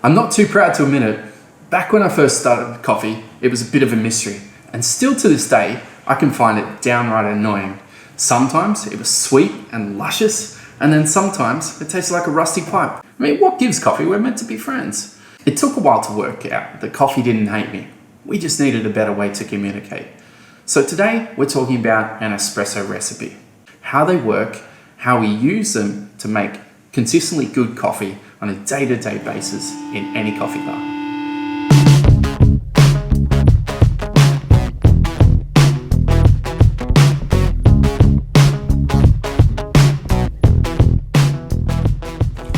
I'm not too proud to admit it. Back when I first started coffee, it was a bit of a mystery, and still to this day, I can find it downright annoying. Sometimes it was sweet and luscious, and then sometimes it tasted like a rusty pipe. I mean, what gives coffee? We're meant to be friends. It took a while to work out that coffee didn't hate me. We just needed a better way to communicate. So today, we're talking about an espresso recipe. How they work, how we use them to make consistently good coffee on a day-to-day basis in any coffee bar.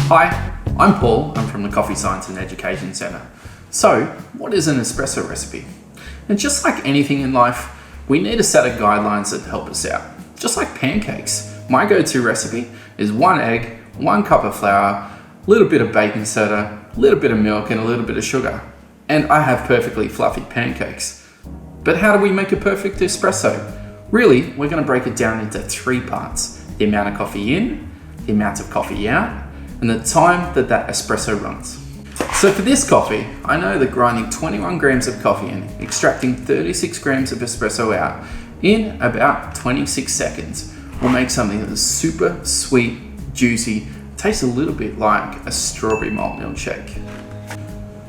Hi, I'm Paul. I'm from the Coffee Science and Education Centre. So, what is an espresso recipe? And just like anything in life, we need a set of guidelines that help us out. Just like pancakes, my go-to recipe is 1 egg, 1 cup of flour, a little bit of baking soda, a little bit of milk, and a little bit of sugar. And I have perfectly fluffy pancakes. But how do we make a perfect espresso? Really, we're going to break it down into 3 parts. The amount of coffee in, the amount of coffee out, and the time that espresso runs. So for this coffee, I know that grinding 21 grams of coffee in, extracting 36 grams of espresso out in about 26 seconds will make something that is super sweet, juicy, tastes a little bit like a strawberry malt milkshake.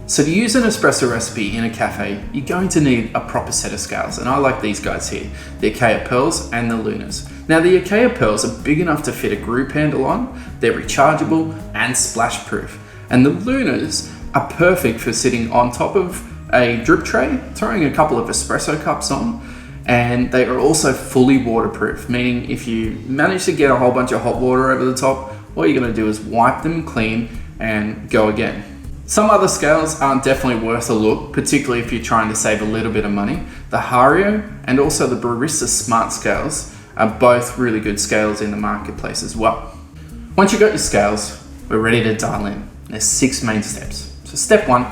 So to use an espresso recipe in a cafe, you're going to need a proper set of scales, and I like these guys here, the Acaia Pearls and the Lunas. Now the Acaia Pearls are big enough to fit a group handle on, they're rechargeable and splash proof. And the Lunas are perfect for sitting on top of a drip tray, throwing a couple of espresso cups on, and they are also fully waterproof, meaning if you manage to get a whole bunch of hot water over the top, all you're gonna do is wipe them clean and go again. Some other scales aren't definitely worth a look, particularly if you're trying to save a little bit of money. The Hario and also the Barista Smart scales are both really good scales in the marketplace as well. Once you've got your scales, we're ready to dial in. There's 6 main steps. So step 1,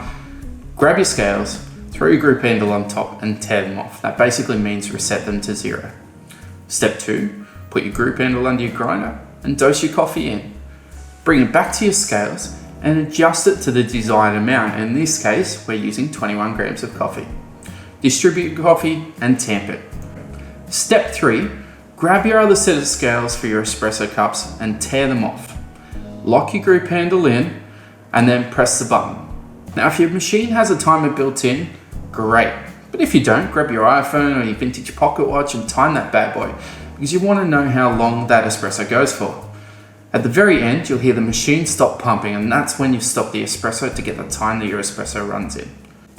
grab your scales, throw your group handle on top and tear them off. That basically means reset them to 0. Step 2, put your group handle under your grinder and dose your coffee in. Bring it back to your scales and adjust it to the desired amount. In this case, we're using 21 grams of coffee. Distribute your coffee and tamp it. Step 3, grab your other set of scales for your espresso cups and tear them off. Lock your group handle in and then press the button. Now if your machine has a timer built in, great. But if you don't, grab your iPhone or your vintage pocket watch and time that bad boy, because you want to know how long that espresso goes for. At the very end, you'll hear the machine stop pumping, and that's when you stop the espresso to get the time that your espresso runs in.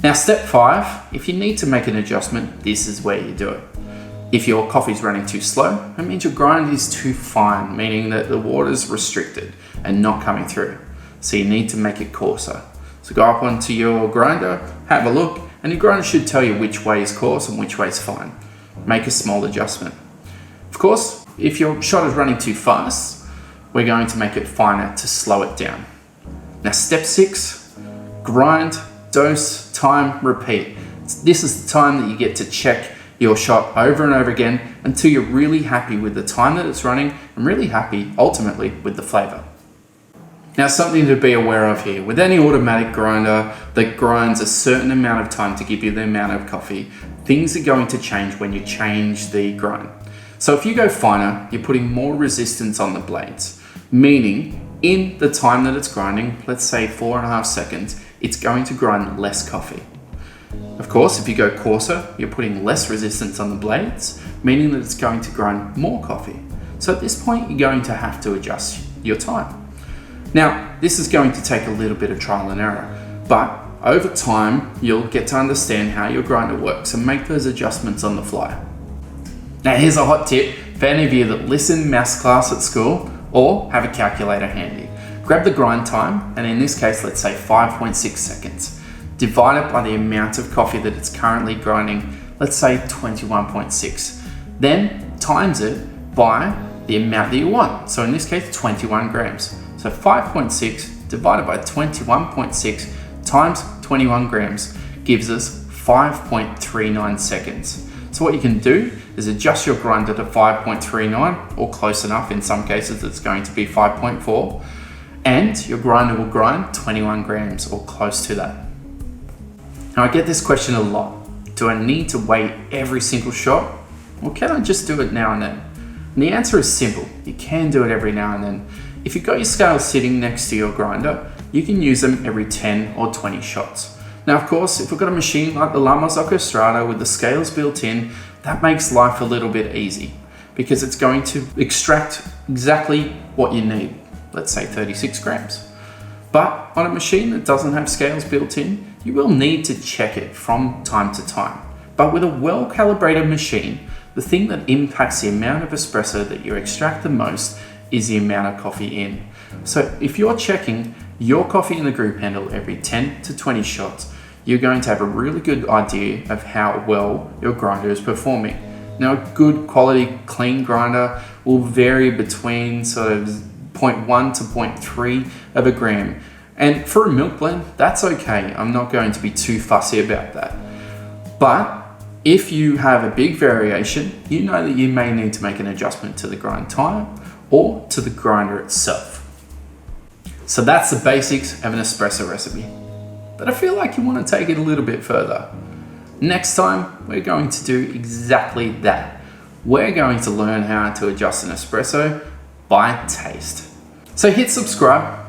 Now step 5, if you need to make an adjustment, this is where you do it. If your coffee's running too slow, that means your grind is too fine, meaning that the water's restricted and not coming through. So you need to make it coarser. So go up onto your grinder, have a look, and your grinder should tell you which way is coarse and which way is fine. Make a small adjustment. Of course, if your shot is running too fast, we're going to make it finer to slow it down. Now step 6, grind, dose, time, repeat. This is the time that you get to check your shot over and over again until you're really happy with the time that it's running and really happy ultimately with the flavour. Now something to be aware of here, with any automatic grinder that grinds a certain amount of time to give you the amount of coffee, things are going to change when you change the grind. So if you go finer, you're putting more resistance on the blades, meaning in the time that it's grinding, let's say 4.5 seconds, it's going to grind less coffee. Of course, if you go coarser, you're putting less resistance on the blades, meaning that it's going to grind more coffee. So at this point, you're going to have to adjust your time. Now, this is going to take a little bit of trial and error, but over time, you'll get to understand how your grinder works and make those adjustments on the fly. Now, here's a hot tip for any of you that listen maths class at school or have a calculator handy. Grab the grind time, and in this case, let's say 5.6 seconds. Divide it by the amount of coffee that it's currently grinding, let's say 21.6. Then times it by the amount that you want. So in this case, 21 grams. So 5.6 divided by 21.6 times 21 grams gives us 5.39 seconds. So what you can do is adjust your grinder to 5.39 or close enough. In some cases, it's going to be 5.4. and your grinder will grind 21 grams or close to that. Now I get this question a lot. Do I need to weigh every single shot, or can I just do it now and then? And the answer is simple. You can do it every now and then. If you've got your scales sitting next to your grinder, you can use them every 10 or 20 shots. Now, of course, if we've got a machine like the La Marzocco Strada with the scales built in, that makes life a little bit easy because it's going to extract exactly what you need, let's say 36 grams. But on a machine that doesn't have scales built in, you will need to check it from time to time. But with a well-calibrated machine, the thing that impacts the amount of espresso that you extract the most is the amount of coffee in. So if you're checking your coffee in the group handle every 10 to 20 shots, you're going to have a really good idea of how well your grinder is performing. Now, a good quality clean grinder will vary between sort of 0.1 to 0.3 of a gram. And for a milk blend, that's okay. I'm not going to be too fussy about that. But if you have a big variation, you know that you may need to make an adjustment to the grind time or to the grinder itself. So that's the basics of an espresso recipe. But I feel like you want to take it a little bit further. Next time, we're going to do exactly that. We're going to learn how to adjust an espresso by taste. So hit subscribe,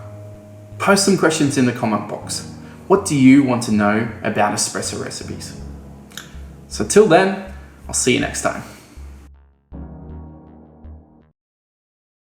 post some questions in the comment box. What do you want to know about espresso recipes? So till then, I'll see you next time.